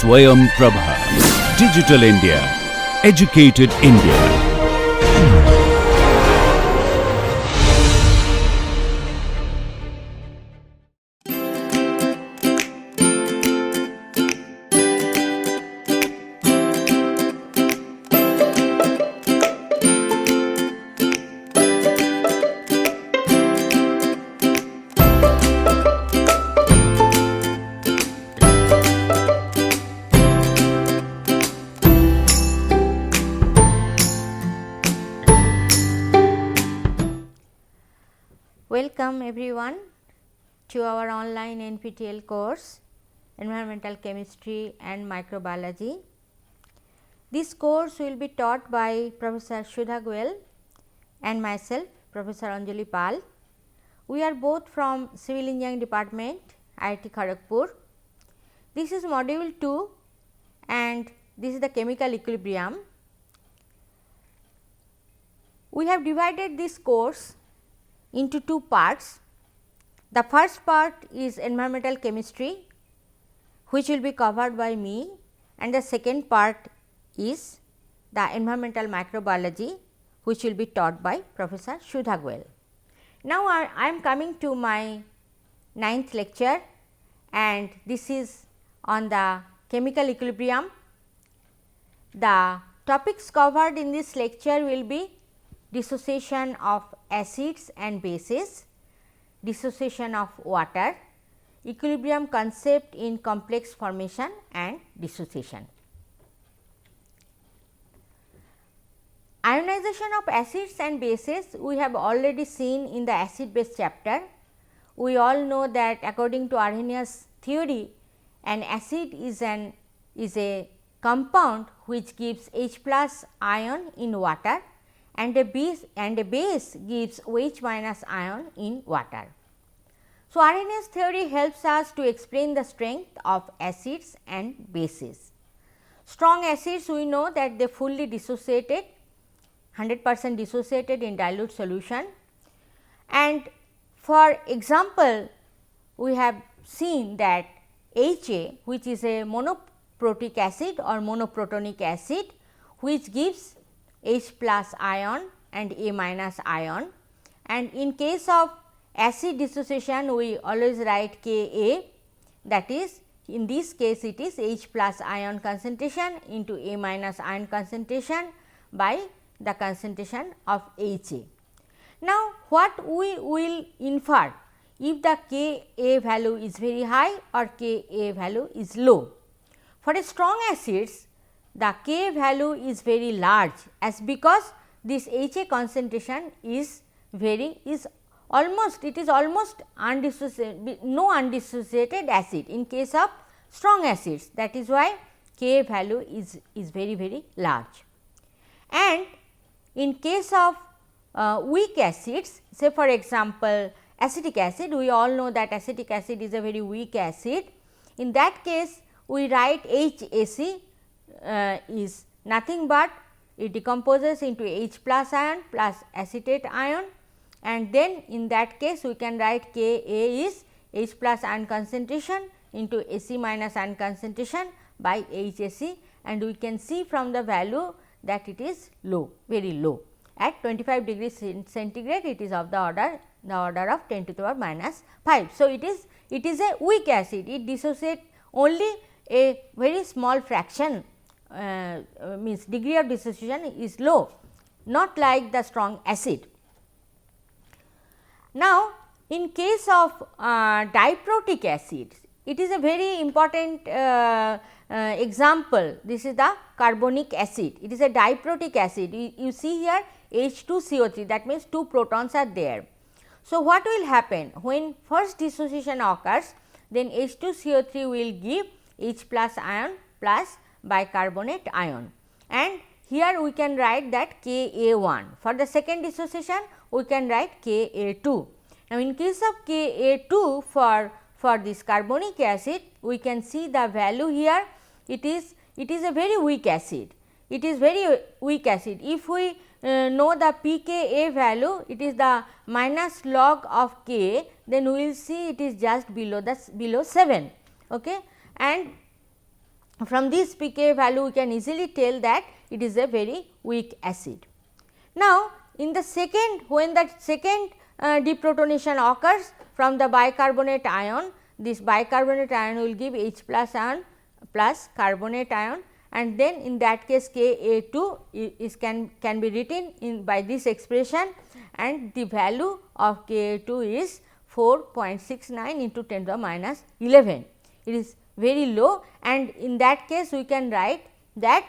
Swayam Prabha. Digital India. Educated India. Welcome everyone to our online NPTEL course Environmental Chemistry and Microbiology. This course will be taught by Professor Sudha Goel and myself, Professor Anjali Pal. We are both from Civil Engineering Department, IIT Kharagpur. This is module 2 and this is the chemical equilibrium. We have divided this course into two parts. The first part is environmental chemistry, which will be covered by me, and the second part is the environmental microbiology, which will be taught by Professor Sudha Goel. Now, I am coming to my 9th lecture, and this is on the chemical equilibrium. The topics covered in this lecture will be dissociation of acids and bases, dissociation of water, equilibrium concept in complex formation and dissociation. Ionization of acids and bases we have already seen in the acid base chapter. We all know that according to Arrhenius theory, an acid is a compound which gives H plus ion in water, and a base gives OH minus ion in water. So, Arrhenius theory helps us to explain the strength of acids and bases. Strong acids we know that they fully dissociated, 100% dissociated in dilute solution, and for example, we have seen that HA, which is a monoprotic acid or monoprotonic acid, which gives H plus ion and A minus ion, and in case of acid dissociation we always write Ka, that is in this case it is H plus ion concentration into A minus ion concentration by the concentration of Ha. Now, what we will infer if the Ka value is very high or Ka value is low. For a strong acids, the K value is very large, as because this Ha concentration is almost undissociated, no undissociated acid in case of strong acids, that is why K value is very large. And in case of weak acids, say for example, acetic acid, we all know that acetic acid is a very weak acid. In that case, we write HAC is nothing but it decomposes into H plus ion plus acetate ion, and then in that case we can write Ka is H plus ion concentration into Ac minus ion concentration by HAC, and we can see from the value that it is low, very low. At 25 degrees centigrade it is of the order of 10 to the power minus 5. So, it is a weak acid, it dissociates only a very small fraction, means degree of dissociation is low, not like the strong acid. Now, in case of diprotic acids, it is a very important example. This is the carbonic acid, it is a diprotic acid. You see here H2CO3, that means 2 protons are there. So, what will happen when first dissociation occurs, then H2CO3 will give H plus ion plus bicarbonate ion, and here we can write that Ka1. For the second dissociation we can write Ka2. Now, in case of Ka2 for this carbonic acid, we can see the value here, it is a very weak acid, it is very weak acid. If we know the pKa value, it is the minus log of K, then we will see it is just below 7. Okay. And from this pK value we can easily tell that it is a very weak acid. Now, in the second, when that second deprotonation occurs from the bicarbonate ion, this bicarbonate ion will give H plus ion plus carbonate ion, and then in that case Ka2 is can be written in by this expression, and the value of Ka2 is 4.69 into 10 to the minus 11. It is very low, and in that case we can write that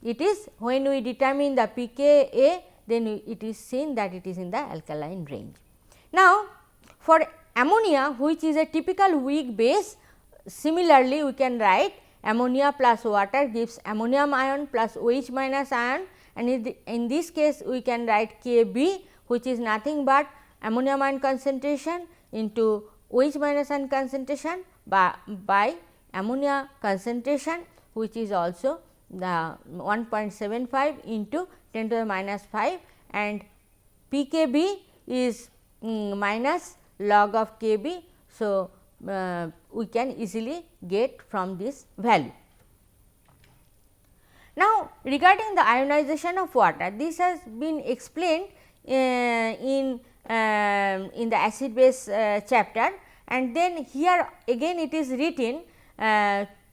it is when we determine the pKa, then it is seen that it is in the alkaline range. Now, for ammonia, which is a typical weak base, similarly we can write ammonia plus water gives ammonium ion plus OH minus ion, and in this case we can write Kb, which is nothing but ammonium ion concentration into OH minus ion concentration by ammonia concentration, which is also the 1.75 into 10 to the minus 5, and pKb is minus log of Kb. So, we can easily get from this value. Now, regarding the ionization of water, this has been explained in the acid base chapter, and then here again it is written,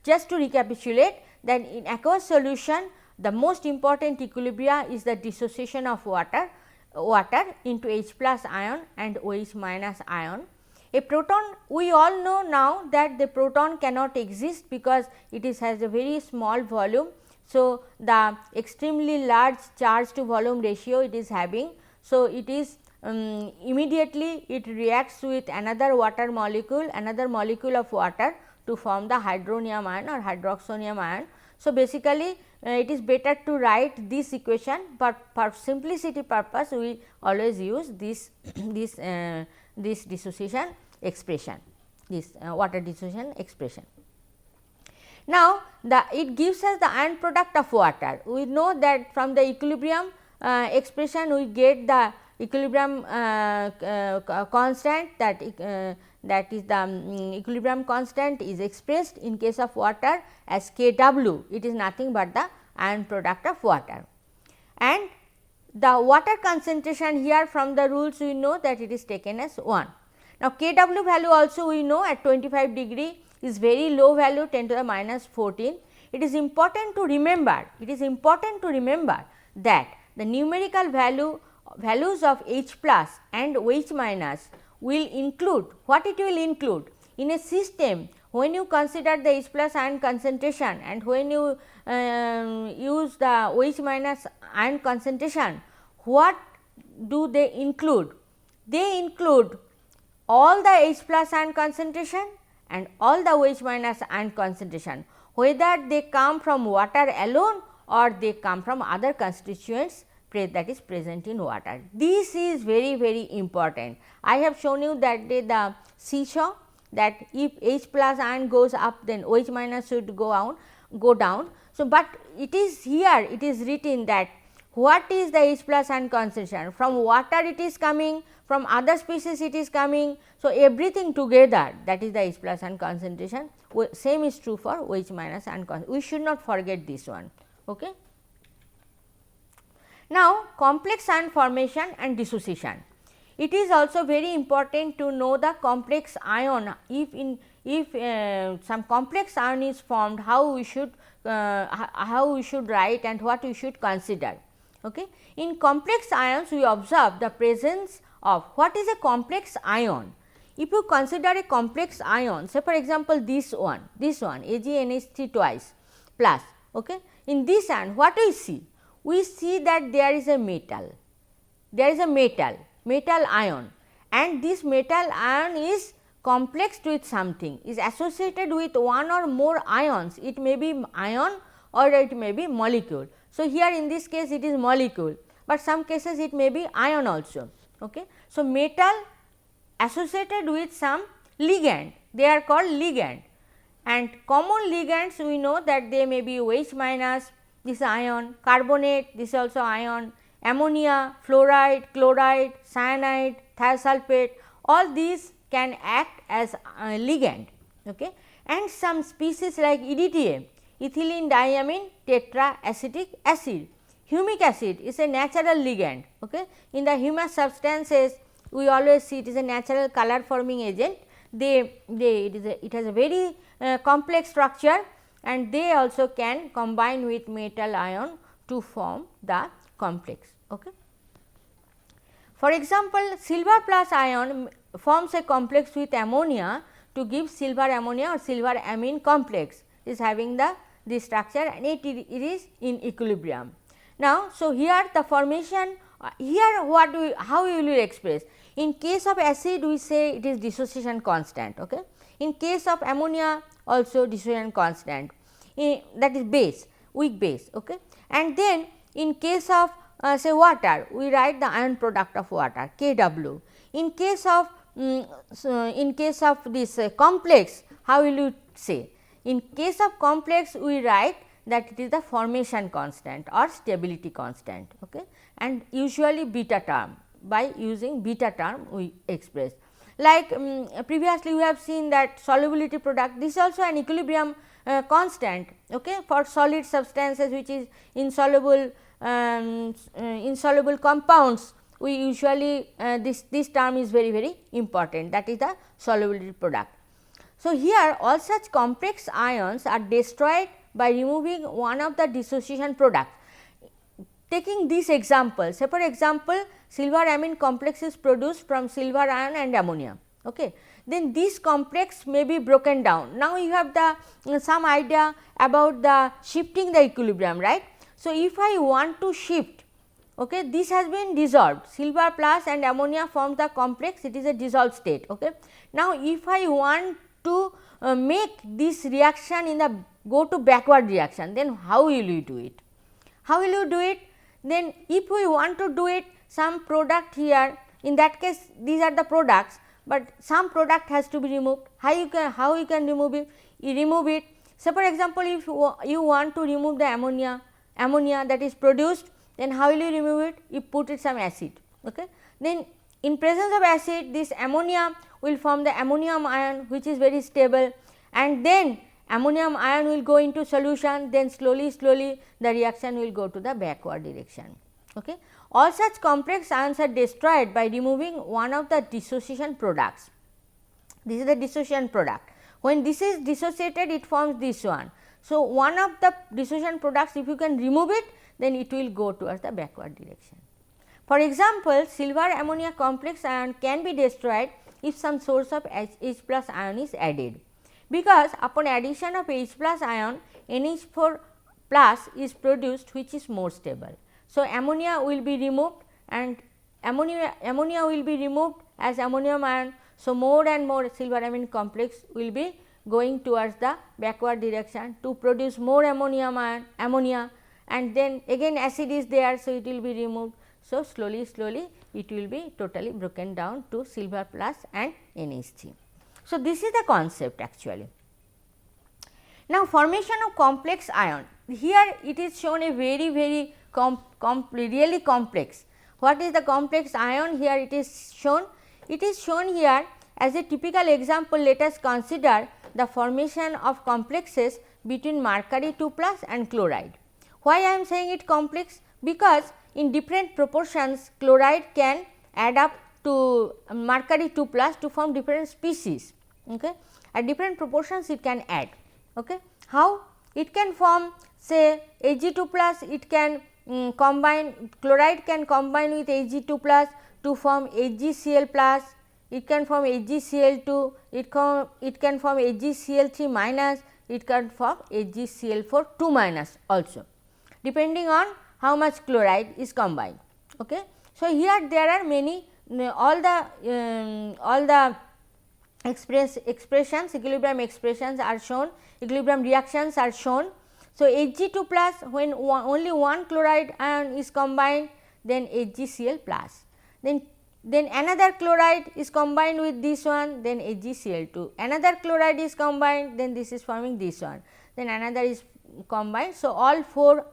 just to recapitulate, that in aqueous solution the most important equilibria is the dissociation of water into H plus ion and OH minus ion. A proton, we all know now that the proton cannot exist because it has a very small volume. So, the extremely large charge to volume ratio it is having. So, it is immediately it reacts with another water molecule, another molecule of water to form the hydronium ion or hydroxonium ion. So, basically it is better to write this equation, but for simplicity purpose we always use this dissociation expression, this water dissociation expression. Now, it gives us the ion product of water. We know that from the equilibrium expression we get the equilibrium constant, that is the equilibrium constant is expressed in case of water as Kw. It is nothing but the ion product of water, and the water concentration here from the rules we know that it is taken as 1. Now, Kw value also we know at 25 degree is very low value, 10 to the minus 14. It is important to remember, that the numerical values of H plus and OH minus will include, what it will include in a system when you consider the H plus ion concentration and when you use the OH minus ion concentration. What do they include? They include all the H plus ion concentration and all the OH minus ion concentration, whether they come from water alone or they come from other constituents that is present in water. This is very important. I have shown you that day the seesaw, that if H plus ion goes up, then OH minus should go down. So, but it is here it is written that what is the H plus ion concentration, from water it is coming, from other species it is coming. So, everything together, that is the H plus ion concentration. Same is true for OH minus ion concentration. We should not forget this one. Okay. Now, complex ion formation and dissociation. It is also very important to know the complex ion. If some complex ion is formed, how we should write and what we should consider. Okay. In complex ions, we observe the presence of what is a complex ion. If you consider a complex ion, say for example, this one AgNH3 twice plus. Okay. In this ion, what we see? We see that there is a metal, metal ion, and this metal ion is complexed with something, is associated with one or more ions. It may be ion or it may be molecule. So, here in this case it is molecule, but some cases it may be ion also. Okay. So, metal associated with some ligand, they are called ligand, and common ligands we know that they may be OH minus, this ion, carbonate, this also ion, ammonia, fluoride, chloride, cyanide, thiosulfate, all these can act as a ligand. Okay. And some species like EDTA, ethylene diamine tetraacetic acid. Humic acid is a natural ligand. Okay. In the humus substances, we always see it is a natural color forming agent. It has a very complex structure, and they also can combine with metal ion to form the complex. Okay. For example, silver plus ion forms a complex with ammonia to give silver ammonia or silver amine complex, is having this structure, and it is in equilibrium. Now, so here the formation, here how we will express? In case of acid, we say it is dissociation constant. Okay. In case of ammonia also dissociation constant, that is base, weak base. Okay. And then in case of say water, we write the ion product of water Kw. In case of this complex, how will you say? In case of complex, we write that it is the formation constant or stability constant. Okay. And usually beta term, by using beta term we express. Like previously we have seen that solubility product, this is also an equilibrium constant. Okay. For solid substances which is insoluble compounds, we usually this term is very important, that is the solubility product. So, here all such complex ions are destroyed by removing one of the dissociation products. Taking this example, say for example, silver amine complex is produced from silver ion and ammonia. Okay. Then this complex may be broken down. Now, you have the some idea about the shifting the equilibrium, right. So, if I want to shift, okay, this has been dissolved, silver plus and ammonia forms the complex, it is a dissolved state. Okay. Now, if I want to make this reaction in the go to backward reaction, then how will you do it? How will you do it? Then if we want to do it, some product here, in that case these are the products, but some product has to be removed. How you can remove it? You remove it. So, for example, if you want to remove the ammonia that is produced, then how will you remove it? You put it some acid. Okay. Then in presence of acid, this ammonia will form the ammonium ion, which is very stable, and then ammonium ion will go into solution, then slowly the reaction will go to the backward direction. Okay. All such complex ions are destroyed by removing one of the dissociation products. This is the dissociation product. When this is dissociated, it forms this one. So, one of the dissociation products, if you can remove it, then it will go towards the backward direction. For example, silver ammonia complex ion can be destroyed if some source of H plus ion is added, because upon addition of H plus ion, NH4 plus is produced, which is more stable. So, ammonia will be removed, and ammonia will be removed as ammonium ion. So, more and more silver amine complex will be going towards the backward direction to produce more ammonia, and then again acid is there. So, it will be removed. So, slowly it will be totally broken down to silver plus and NH3. So, this is the concept actually. Now, formation of complex ion, here it is shown a very really complex. What is the complex ion? Here it is shown. It is shown here as a typical example. Let us consider the formation of complexes between mercury 2 plus and chloride. Why I am saying it complex? Because in different proportions chloride can add up to mercury 2 plus to form different species. Okay. At different proportions it can add. Okay. How? It can form say Ag2 plus, it can combine, chloride can combine with Ag2 plus to form AgCl plus, it can form AgCl2, it can form AgCl3 minus, it can form AgCl4 2 minus also, depending on how much chloride is combined. Okay. So, here there are many all the expressions, equilibrium expressions are shown, equilibrium reactions are shown. So, Ag2 plus, when only one chloride ion is combined, then AgCl plus, then another chloride is combined with this one, then AgCl2, another chloride is combined, then this is forming this one, then another is combined. So, all 4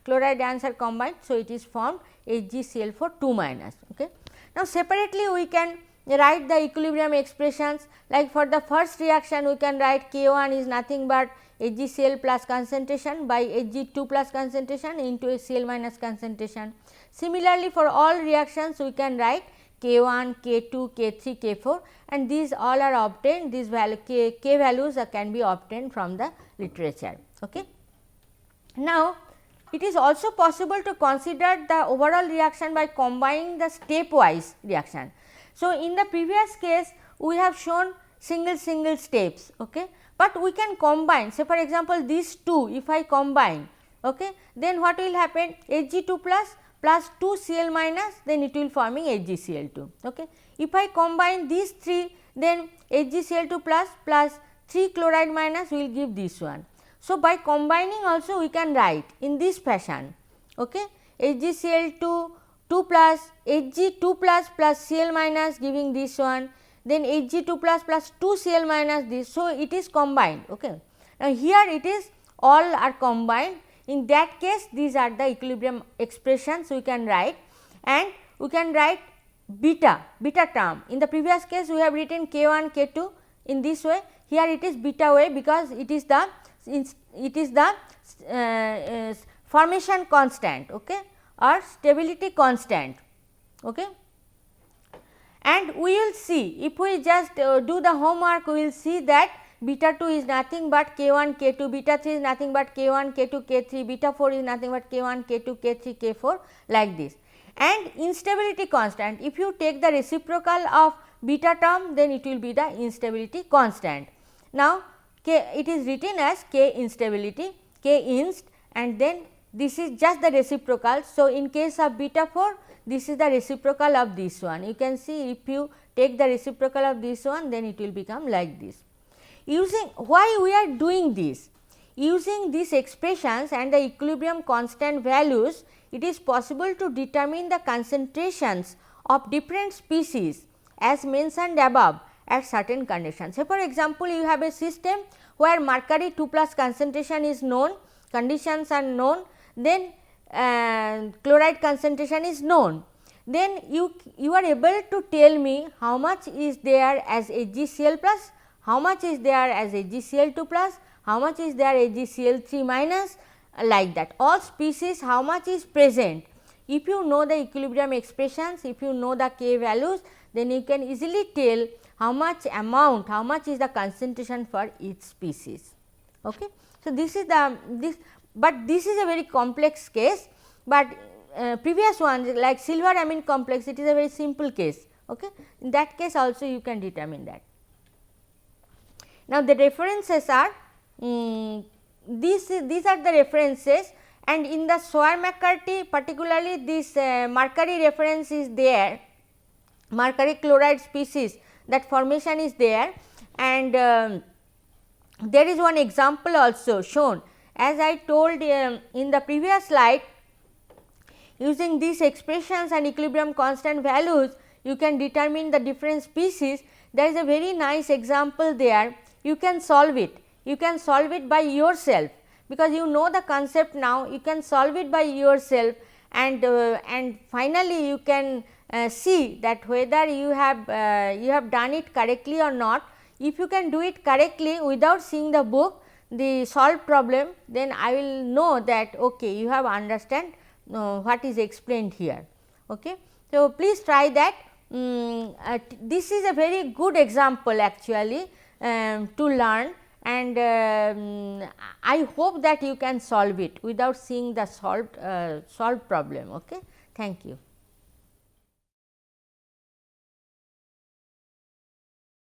chloride ions are combined. So, it is formed AgCl4 2 minus. Okay. Now, separately we can write the equilibrium expressions. Like for the first reaction we can write K1 is nothing but HgCl plus concentration by Hg2 plus concentration into HCl minus concentration. Similarly, for all reactions we can write K1, K2, K3, K4, and these all are obtained, these value K values can be obtained from the literature. Okay. Now, it is also possible to consider the overall reaction by combining the stepwise reaction. So, in the previous case we have shown single steps, okay, but we can combine, say for example, these two if I combine, okay, then what will happen, Hg2 plus 2 Cl minus, then it will forming HgCl2. Okay. If I combine these three, then HgCl2 plus 3 chloride minus will give this one. So, by combining also we can write in this fashion, okay, HgCl2 2 plus Hg2 plus Cl minus giving this one, then Hg2 plus 2 Cl minus this. So, it is combined. Okay. Now, here it is all are combined. In that case, these are the equilibrium expressions we can write, and we can write beta term. In the previous case we have written K1, K2 in this way, here it is beta way because it is the formation constant, okay, or stability constant. Okay. And we will see, if we just do the homework, we will see that beta 2 is nothing but K1, K2, beta 3 is nothing but K1, K2, K3, beta 4 is nothing but K1, K2, K3, K4 like this. And instability constant, if you take the reciprocal of beta term, then it will be the instability constant. Now, it is written as K instability, K inst, and then this is just the reciprocal. So, in case of beta 4, this is the reciprocal of this one. You can see if you take the reciprocal of this one, then it will become like this. Using, why we are doing this? Using these expressions and the equilibrium constant values, it is possible to determine the concentrations of different species as mentioned above at certain conditions. Say for example, you have a system where mercury 2 plus concentration is known, conditions are known, then chloride concentration is known. Then you are able to tell me how much is there as HgCl plus, how much is there as HgCl2 plus, how much is there HgCl3 minus, like that. All species how much is present. If you know the equilibrium expressions, if you know the K values, then you can easily tell how much amount, how much is the concentration for each species. Okay. So, this is but this is a very complex case, but previous one like silver amine complex, it is a very simple case. Okay. In that case also you can determine that. Now, the references are these are the references, and in the Swayam particularly this mercury reference is there, mercury chloride species, that formation is there, and there is one example also shown. As I told in the previous slide, using these expressions and equilibrium constant values, you can determine the different species. There is a very nice example there. You can solve it. You can solve it by yourself, because you know the concept now. You can solve it by yourself, and finally you can see that whether you have done it correctly or not. If you can do it correctly without seeing the book, the solved problem, then I will know that okay, you have understand what is explained here. Okay. So, please try that. This is a very good example actually to learn, and I hope that you can solve it without seeing the solved problem. Okay. Thank you.